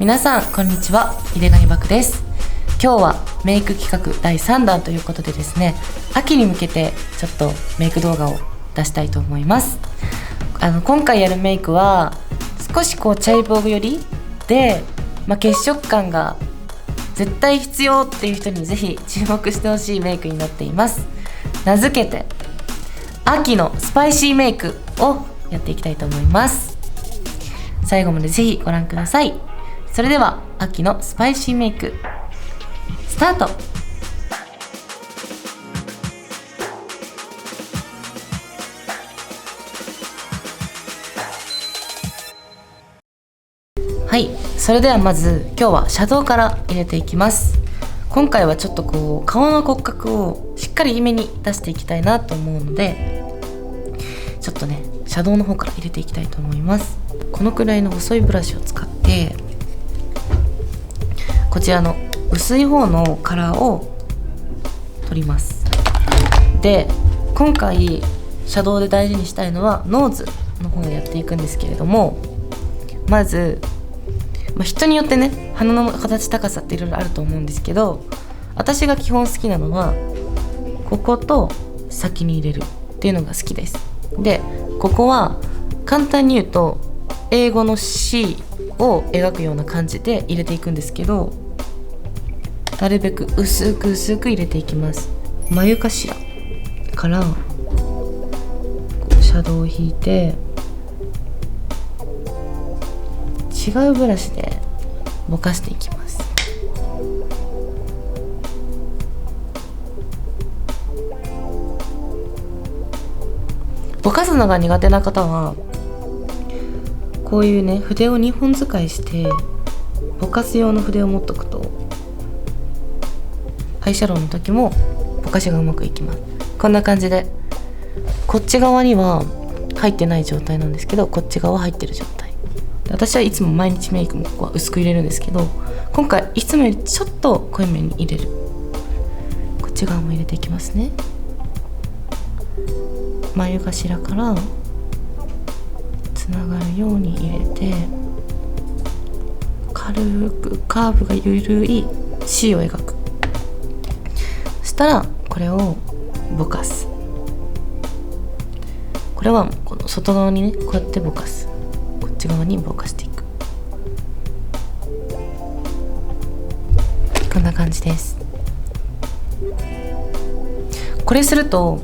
皆さんこんにちは、井出ガニバクです。今日はメイク企画第3弾ということでですね、秋に向けてちょっとメイク動画を出したいと思います。今回やるメイクは少しチャイボーグ寄りで、血色感が絶対必要っていう人にぜひ注目してほしいメイクになっています。名付けて秋のスパイシーメイクをやっていきたいと思います。最後までぜひご覧ください。それでは秋のスパイシーメイクスタート。はい、それではまず今日はシャドウから入れていきます。今回はちょっと顔の骨格をしっかり目に出していきたいなと思うので、ちょっとねシャドウの方から入れていきたいと思います。このくらいの細いブラシを使ってこちらの薄い方のカラーを取ります。で、今回シャドウで大事にしたいのはノーズの方をやっていくんですけれども、まず、人によってね鼻の形高さっていろいろあると思うんですけど、私が基本好きなのはここと先に入れるっていうのが好きです。で、ここは簡単に言うと英語の C を描くような感じで入れていくんですけど、なるべく薄く入れていきます。眉頭からシャドウを引いて違うブラシでぼかしていきます。ぼかすのが苦手な方はこういうね筆を2本使いしてぼかす用の筆を持っとくとアイシャドウの時もぼかしがうまくいきます。こんな感じでこっち側には入ってない状態なんですけど、こっち側は入ってる状態。私はいつも毎日メイクもここは薄く入れるんですけど、今回いつもよりちょっと濃いめに入れる。こっち側も入れていきますね。眉頭からつながるように入れて軽くカーブが緩い C を描く。そしたらこれをぼかす。これはこの外側にねこうやってぼかす。こっち側にぼかしていく。こんな感じです。これすると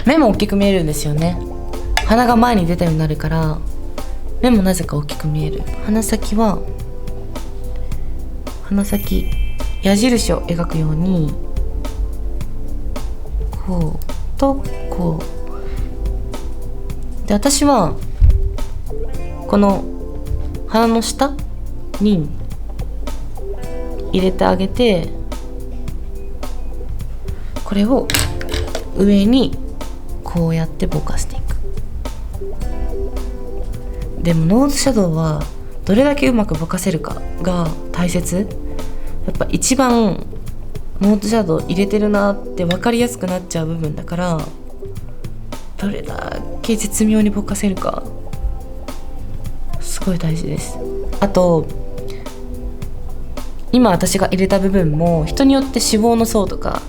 目も大きく見えるんですよね。鼻が前に出たようになるから目もなぜか大きく見える。鼻先矢印を描くようにこうとこうで、私はこの鼻の下に入れてあげて、これを上にこうやってぼかしていく。でもノーズシャドウはどれだけうまくぼかせるかが大切。やっぱ一番ノーズシャドウ入れてるなって分かりやすくなっちゃう部分だから、どれだけ絶妙にぼかせるかすごい大事です。あと今私が入れた部分も人によって脂肪の層とか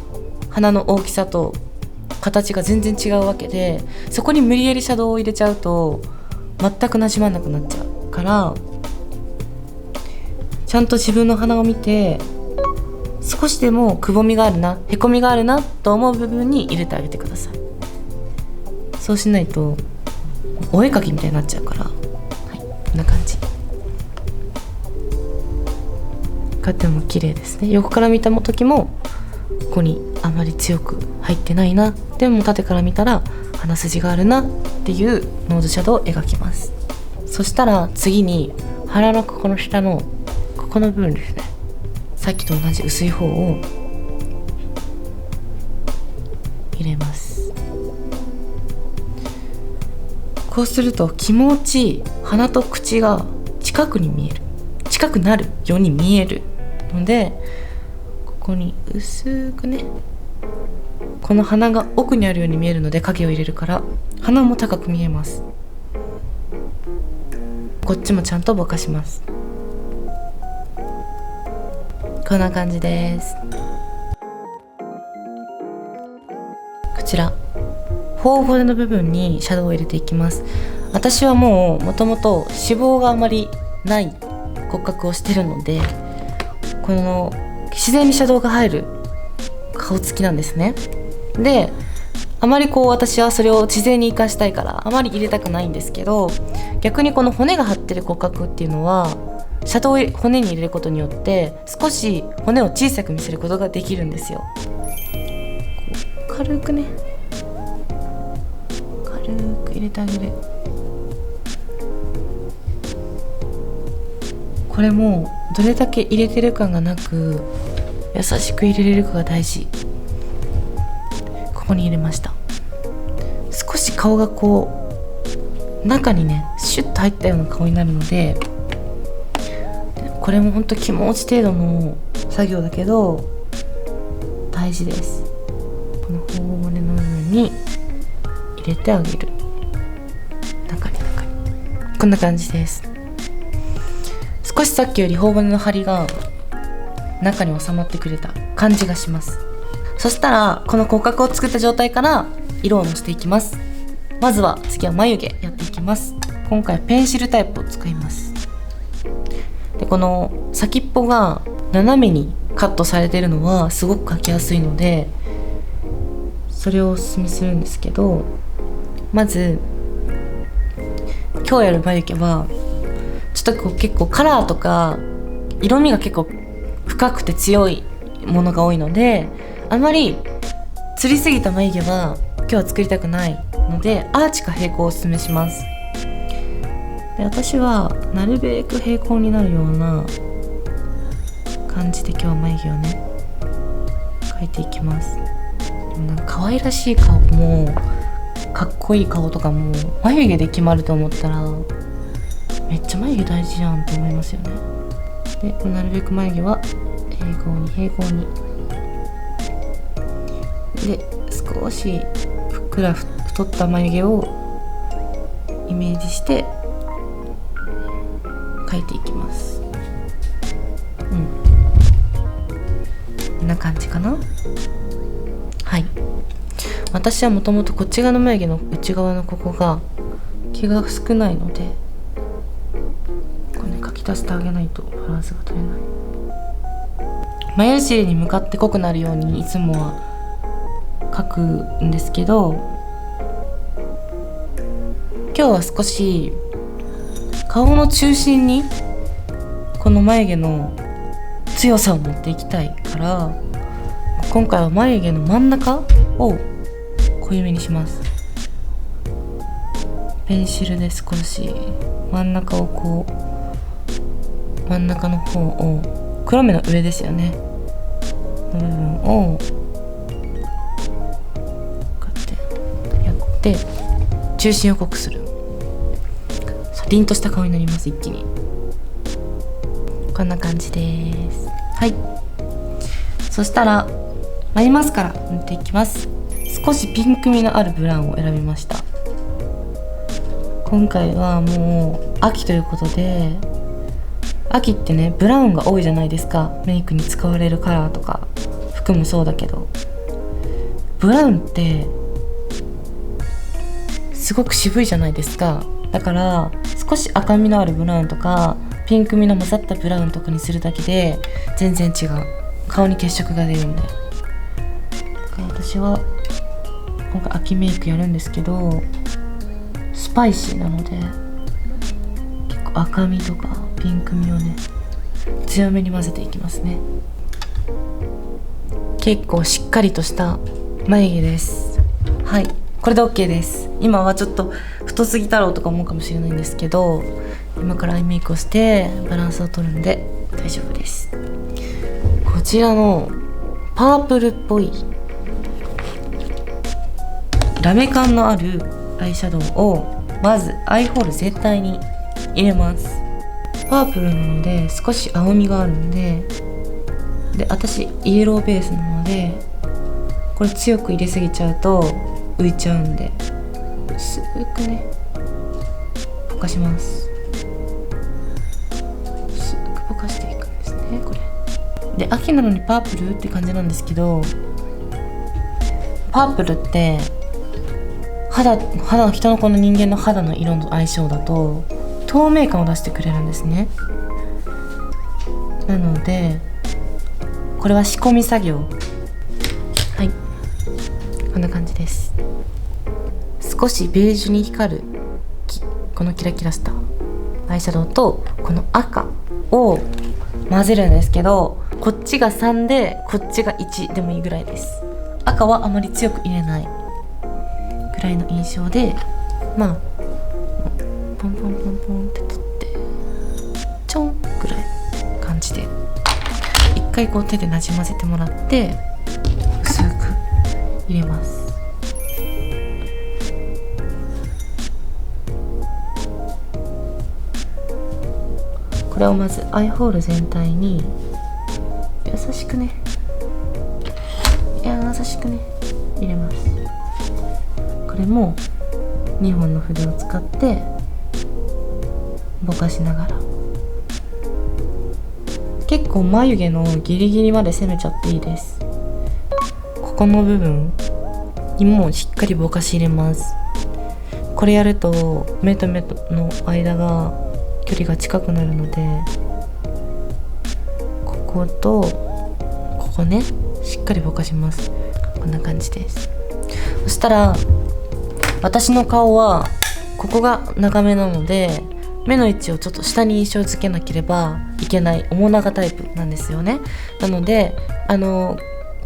鼻の大きさと形が全然違うわけで、そこに無理やりシャドウを入れちゃうと全くなじまなくなっちゃうから、ちゃんと自分の鼻を見て少しでもくぼみがあるな、へこみがあるなと思う部分に入れてあげてください。そうしないとお絵描きみたいになっちゃうから、はい、こんな感じ。こうやっても綺麗ですね。横から見た時もここにあまり強く入ってないな、でも縦から見たら鼻筋があるなっていうノーズシャドウを描きます。そしたら次に鼻のここの下のここの部分ですね。さっきと同じ薄い方を入れます。こうすると気持ち鼻と口が近くに見える、近くなるように見えるので、ここに薄くね、この鼻が奥にあるように見えるので影を入れるから鼻も高く見えます。こっちもちゃんとぼかします。こんな感じです。こちら頬骨の部分にシャドウを入れていきます。私はもともと脂肪があまりない骨格をしてるので、この自然にシャドウが入る顔つきなんですね。であまり私はそれを自然に生かしたいからあまり入れたくないんですけど、逆にこの骨が張ってる骨格っていうのはシャドウを骨に入れることによって少し骨を小さく見せることができるんですよ。軽くね、軽く入れてあげる。これもどれだけ入れてる感がなく優しく入れれるかが大事。ここに入れました。少し顔が中にねシュッと入ったような顔になるので、これもほんと気持ち程度の作業だけど大事です。この頬骨の部分に入れてあげる。中にこんな感じです。少しさっきより頬骨の張りが中に収まってくれた感じがします。そしたらこの骨格を作った状態から色をのせていきます。まずは次は眉毛やっていきます。今回ペンシルタイプを使います。でこの先っぽが斜めにカットされてるのはすごく描きやすいのでそれをおすすめするんですけど、まず今日やる眉毛はちょっと結構カラーとか色味が結構深くて強いものが多いので、あまりつりすぎた眉毛は今日は作りたくないのでアーチか平行をおすすめします。で私はなるべく平行になるような感じで今日は眉毛をね描いていきます。でもなんか可愛らしい顔もかっこいい顔とかも眉毛で決まると思ったらめっちゃ眉毛大事じゃんって思いますよね。でなるべく眉毛は平行にで少しふっくら太った眉毛をイメージして描いていきます。こんな感じかな。はい。私はもともとこっち側の眉毛の内側のここが毛が少ないのでこれ、ね、描き足してあげないとバランスが取れない。眉尻に向かって濃くなるようにいつもは描くんですけど、今日は少し顔の中心にこの眉毛の強さを持っていきたいから今回は眉毛の真ん中を濃いめにします。ペンシルで少し真ん中を真ん中の方を黒目の上ですよねの部分をこうやってやって中心を濃くする。凛とした顔になります。一気にこんな感じです。はい。そしたら眉マスカラ塗っていきます。少しピンク味のあるブラウンを選びました。今回はもう秋ということで、秋ってねブラウンが多いじゃないですか。メイクに使われるカラーとか服もそうだけど、ブラウンってすごく渋いじゃないですか。だから少し赤みのあるブラウンとかピンク味の混ざったブラウンとかにするだけで全然違う顔に血色が出るんで、だから私は今回秋メイクやるんですけどスパイシーなので結構赤みとかピンク味をね強めに混ぜていきますね。結構しっかりとした眉毛です。はい、これで OK です。今はちょっと太すぎたろうとか思うかもしれないんですけど、今からアイメイクをしてバランスを取るんで大丈夫です。こちらのパープルっぽいラメ感のあるアイシャドウをまずアイホール全体に入れます。パープルなので少し青みがあるんで、私イエローベースなのでこれ強く入れすぎちゃうと浮いちゃうんで薄くねぼかします。薄くぼかしていくんですね。これで秋なのにパープルって感じなんですけど、パープルって人のこの人間の肌の色の相性だと透明感を出してくれるんですね。なのでこれは仕込み作業。はい、こんな感じです。少しベージュに光るこのキラキラしたアイシャドウとこの赤を混ぜるんですけど、こっちが3でこっちが1でもいいぐらいです。赤はあまり強く入れないぐらいの印象で、まあポンポンポンポンって取ってちょんぐらい感じで一回こう手でなじませてもらって薄く入れます。これをまずアイホール全体に優しくね入れます。これも2本の筆を使ってぼかしながら、結構眉毛のギリギリまで攻めちゃっていいです。ここの部分にもしっかりぼかし入れます。これやると目と目の間が距離が近くなるので、こことここねしっかりぼかします。こんな感じです。そしたら私の顔はここが長めなので、目の位置をちょっと下に印象付けなければいけない面長タイプなんですよね。なので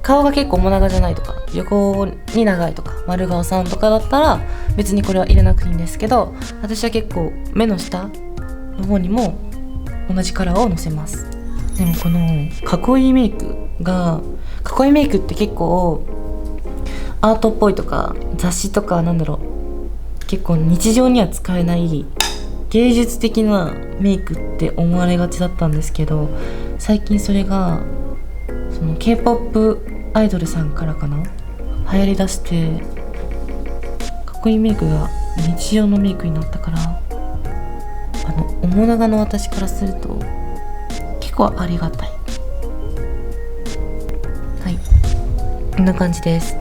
顔が結構面長じゃないとか横に長いとか丸顔さんとかだったら別にこれは入れなくていいんですけど、私は結構目の下の方にも同じカラーをのせます。でもこの囲いメイクって結構アートっぽいとか雑誌とか結構日常には使えない芸術的なメイクって思われがちだったんですけど、最近それがその K-POP アイドルさんからかな流行りだして、囲いメイクが日常のメイクになったから、面長の私からすると結構ありがたい。はい、こんな感じです。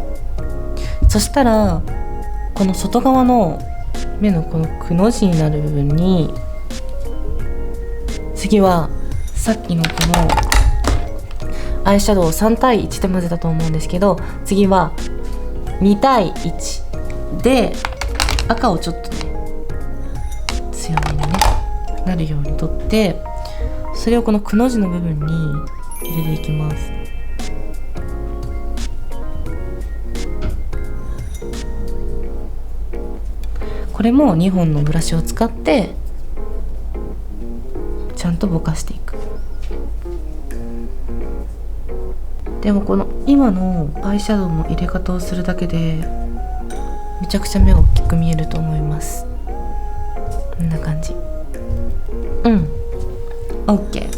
そしたらこの外側の目のこのくの字になる部分に、次はさっきのこのアイシャドウを3対1で混ぜたと思うんですけど、次は2対1で赤をちょっとね強めにねなるように取って、それをこのくの字の部分に入れていきます。これも2本のブラシを使ってちゃんとぼかしていく。でもこの今のアイシャドウの入れ方をするだけでめちゃくちゃ目が大きく見えると思います。こんな感じ。OK。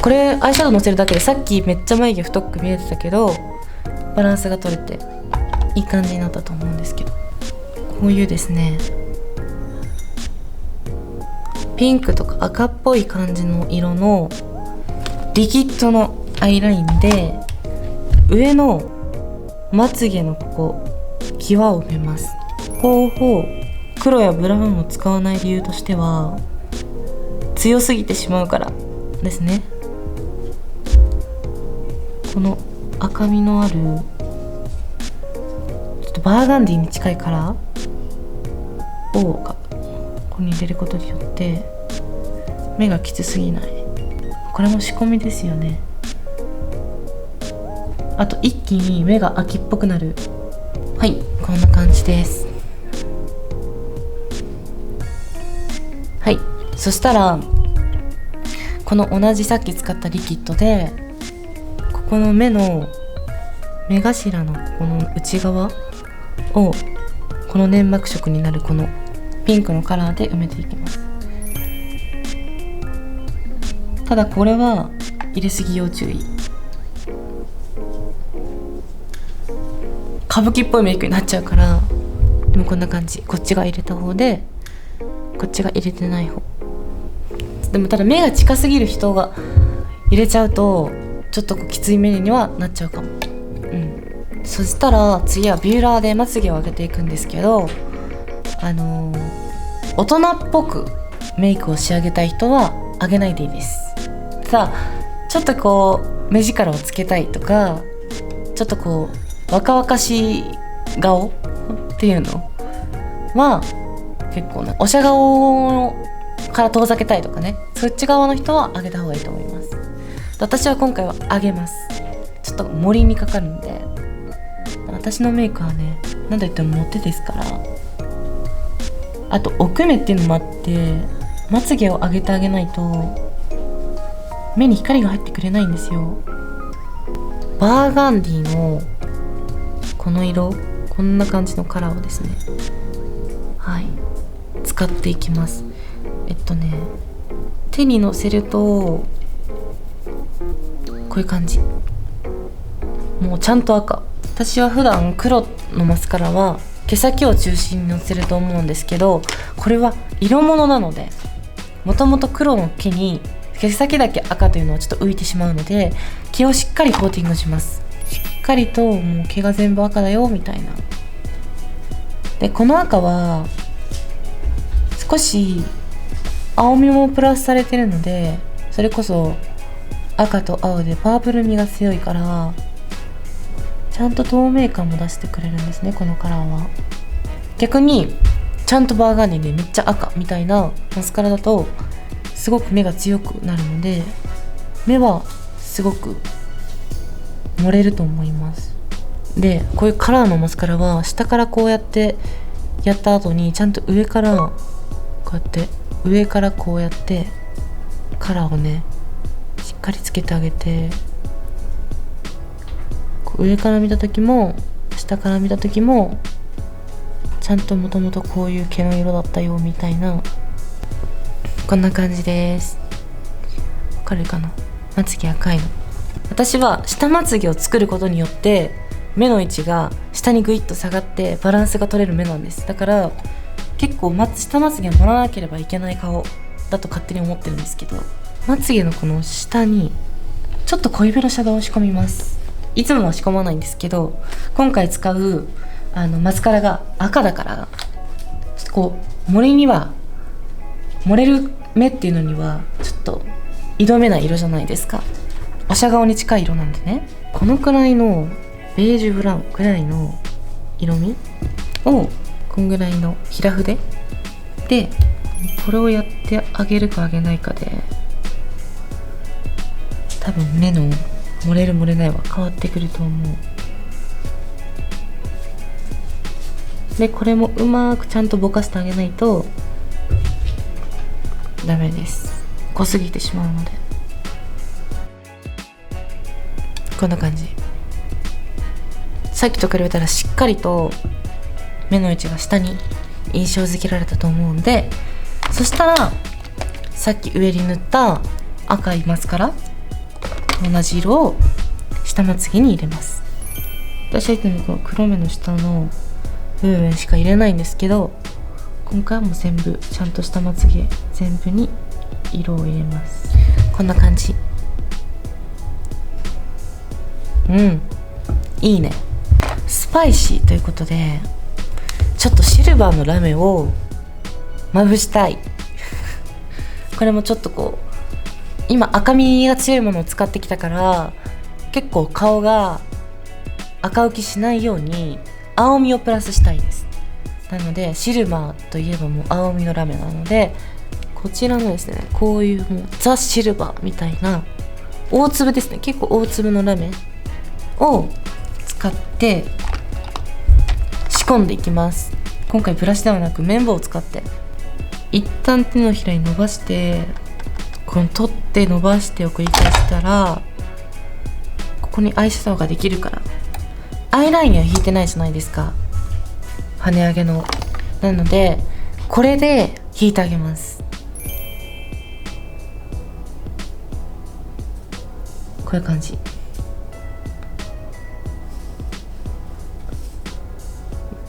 これアイシャドウのせるだけでさっきめっちゃ眉毛太く見えてたけどバランスが取れていい感じになったと思うんですけど、こういうですねピンクとか赤っぽい感じの色のリキッドのアイラインで上のまつげのここ際を埋めます。方法黒やブラウンを使わない理由としては強すぎてしまうからですね。この赤みのあるちょっとバーガンディに近いカラーをここに入れることによって目がきつすぎない。これも仕込みですよね。あと一気に目が秋っぽくなる。はい、こんな感じです。はい、そしたらこの同じさっき使ったリキッドでここの目頭のここの内側をこの粘膜色になるこのピンクのカラーで埋めていきます。ただこれは入れすぎ要注意。歌舞伎っぽいメイクになっちゃうから。でもこんな感じ。こっちが入れた方でこっちが入れてない方。でもただ目が近すぎる人が入れちゃうとちょっちょっときつい目にはなっちゃうかも。そしたら次はビューラーでまつげを上げていくんですけど、大人っぽくメイクを仕上げたい人は上げないでいいです。さあちょっとこう目力をつけたいとか、ちょっとこう若々しい顔っていうのは結構ね、おしゃ顔から遠ざけたいとかね、そっち側の人は上げた方がいいと思います。私は今回は上げます。ちょっと盛りにかかるんで、私のメイクはね、なんといってもモテですから。あと奥目っていうのもあって、まつげを上げてあげないと目に光が入ってくれないんですよ。バーガンディのこの色、こんな感じのカラーをですね、はい使っていきます。手にのせるとこういう感じ、もうちゃんと赤。私は普段黒のマスカラは毛先を中心にのせると思うんですけど、これは色物なので、もともと黒の毛に毛先だけ赤というのはちょっと浮いてしまうので、毛をしっかりコーティングします。しっかりともう毛が全部赤だよみたいな。でこの赤は少し青みもプラスされてるので、それこそ赤と青でパープル味が強いから、ちゃんと透明感も出してくれるんですね、このカラーは。逆にちゃんとバーガンディでめっちゃ赤みたいなマスカラだとすごく目が強くなるので、目はすごく盛れると思います。でこういうカラーのマスカラは下からこうやってやった後に、ちゃんと上からこうやってこうやってカラーをねしっかりつけてあげて、上から見た時も下から見た時もちゃんともともとこういう毛の色だったよみたいな、こんな感じです。わかるかな、まつげ赤いの。私は下まつげを作ることによって目の位置が下にグイッと下がってバランスが取れる目なんです。だから結構下まつげを盛らなければいけない顔だと勝手に思ってるんですけど、まつげのこの下にちょっと濃いめのシャドウを仕込みます。いつもは仕込まないんですけど、今回使うマスカラが赤だから、ちょっとこう盛れる目っていうのにはちょっと挑めない色じゃないですか。おしゃ顔に近い色なんでね、このくらいのベージュブラウンくらいの色味をこんぐらいの平筆でこれをやってあげるかあげないかで、多分目の盛れる盛れないは変わってくると思う。でこれもうまくちゃんとぼかしてあげないとダメです。濃すぎてしまうので。こんな感じ。さっきと比べたらしっかりと目の位置が下に印象付けられたと思うんで、そしたらさっき上に塗った赤いマスカラ同じ色を下まつげに入れます。私はいつもこの黒目の下の部分しか入れないんですけど、今回はもう全部ちゃんと下まつげ全部に色を入れます。こんな感じ。いいね。スパイシーということで、ちょっとシルバーのラメをまぶしたいこれもちょっとこう今赤みが強いものを使ってきたから、結構顔が赤浮きしないように青みをプラスしたいです。なのでシルバーといえばもう青みのラメなので、こちらのですね、こういうもうザ・シルバーみたいな大粒ですね、結構大粒のラメを使って仕込んでいきます。今回ブラシではなく綿棒を使って、一旦手のひらに伸ばして、この取って伸ばしてを繰り返したら、ここにアイシャドウができるから。アイラインは引いてないじゃないですか、跳ね上げの。なのでこれで引いてあげます。こういう感じ。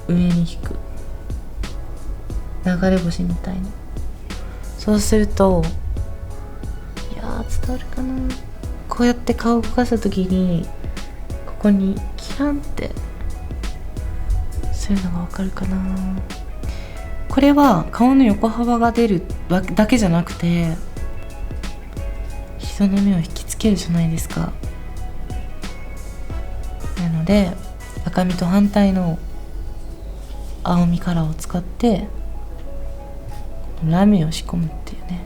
上に引く、流れ星みたいに。そうすると、いやー伝わるかな、こうやって顔を動かした時にここにキランってそういうのがわかるかな。これは顔の横幅が出るだけじゃなくて人の目を引きつけるじゃないですか。なので赤みと反対の青みカラーを使ってラメを仕込むっていうね。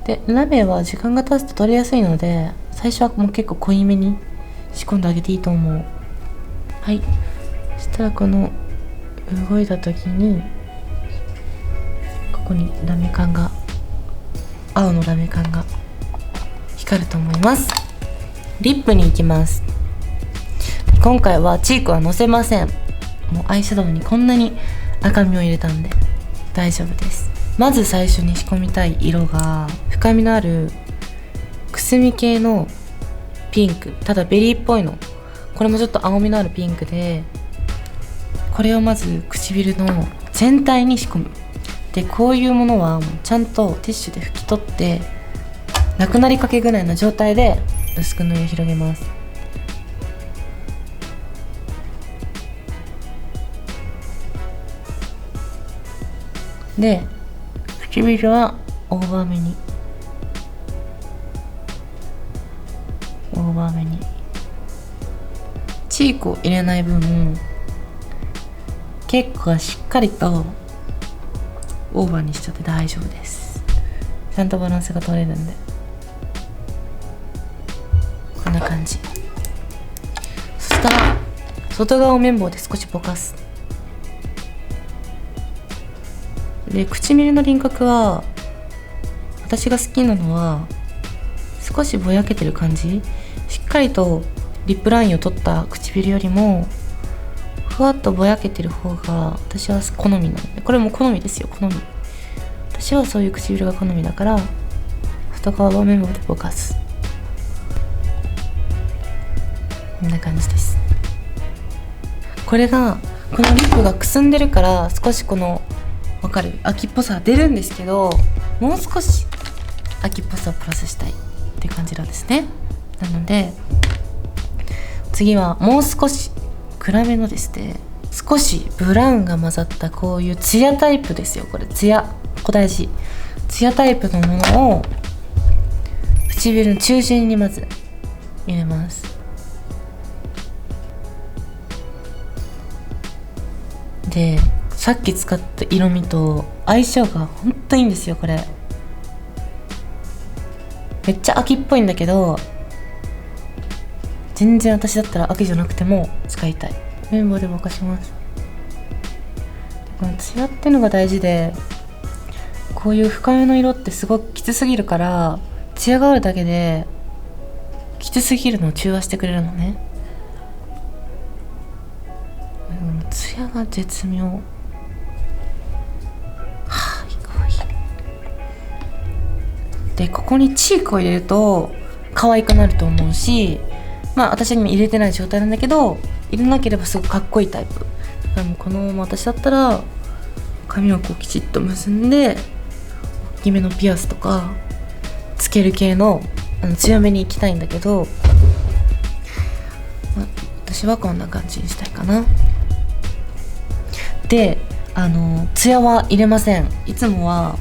でラメは時間が経つと取れやすいので最初はもう結構濃いめに仕込んであげていいと思う。はい、そしたらこの動いた時にここにラメ感が青のラメ感が光ると思います。リップに行きます。今回はチークはのせません。もうアイシャドウにこんなに赤みを入れたんで大丈夫です。まず最初に仕込みたい色が深みのあるくすみ系のピンク、ただベリーっぽいの、これもちょっと青みのあるピンクで、これをまず唇の全体に仕込む。でこういうものはもうちゃんとティッシュで拭き取ってなくなりかけぐらいの状態で薄く塗り広げます。で唇はオーバーめにチークを入れない分結構しっかりとオーバーにしちゃって大丈夫です。ちゃんとバランスが取れるんでこんな感じ。そしたら外側を綿棒で少しぼかす。で唇の輪郭は私が好きなのは少しぼやけてる感じ。しっかりとリップラインを取った唇よりもふわっとぼやけてる方が私は好みなので、これも好みですよ、好み。私はそういう唇が好みだから外側は綿棒でぼかす。こんな感じです。これがこのリップがくすんでるから少しこのわかる秋っぽさ出るんですけど、もう少し秋っぽさをプラスしたいっていう感じなんですね。なので次はもう少し暗めのですね、少しブラウンが混ざったこういうツヤタイプですよ。これツヤ、ここ大事。ツヤタイプのものを唇の中心にまず入れます。でさっき使った色味と相性がほんといいんですよ。これめっちゃ秋っぽいんだけど全然私だったら秋じゃなくても使いたい。綿棒でぼかします。このツヤってのが大事で、こういう深めの色ってすごくきつすぎるからツヤがあるだけできつすぎるのを中和してくれるのね。ツヤが絶妙。でここにチークを入れると可愛くなると思うし、まあ私にも入れてない状態なんだけど入れなければすごくかっこいいタイプだからもうこのまま私だったら髪をこうきちっと結んで大きめのピアスとかつける系の強めにいきたいんだけど、まあ、私はこんな感じにしたいかな。でツヤは入れません。いつもは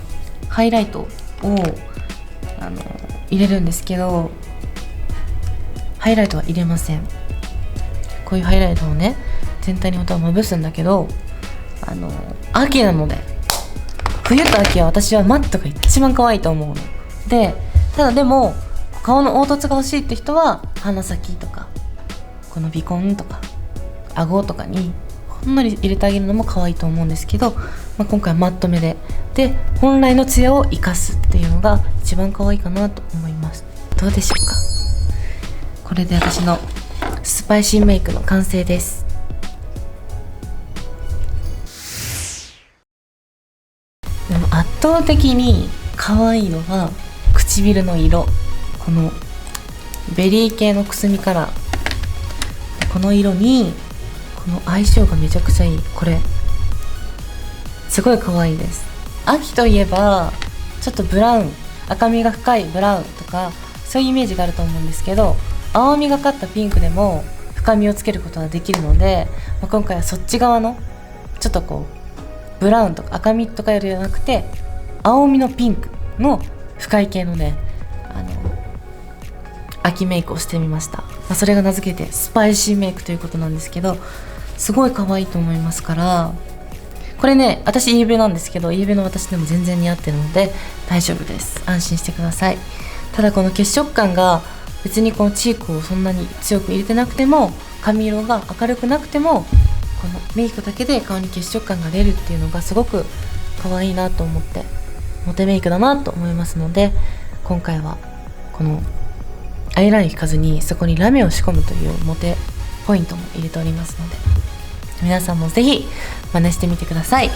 ハイライトを入れるんですけどハイライトは入れません。こういうハイライトをね全体に本当はまぶすんだけど秋なので冬と秋は私はマットが一番可愛いと思うので、ただでも顔の凹凸が欲しいって人は鼻先とかこの鼻根とか顎とかにほんのり入れてあげるのも可愛いと思うんですけど、まあ、今回はマット目で本来のツヤを生かすっていうのが一番可愛いかなと思います。どうでしょうか。これで私のスパイシーメイクの完成です。でも圧倒的に可愛いのは唇の色、このベリー系のくすみカラー、この色にこの相性がめちゃくちゃいい。これすごい可愛いです。秋といえばちょっとブラウン、赤みが深いブラウンとかそういうイメージがあると思うんですけど、青みがかったピンクでも深みをつけることができるので、今回はそっち側のちょっとこうブラウンとか赤みとかよりはなくて、青みのピンクの深い系のね秋メイクをしてみました。それが名付けてスパイシーメイクということなんですけど、すごい可愛いと思いますから、これね、私イーベなんですけど、イーベの私でも全然似合ってるので大丈夫です。安心してください。ただこの血色感が別にこのチークをそんなに強く入れてなくても、髪色が明るくなくても、このメイクだけで顔に血色感が出るっていうのがすごく可愛いなと思って、モテメイクだなと思いますので、今回はこのアイライン引かずにそこにラメを仕込むというモテポイントも入れておりますので、皆さんもぜひ真似してみてください。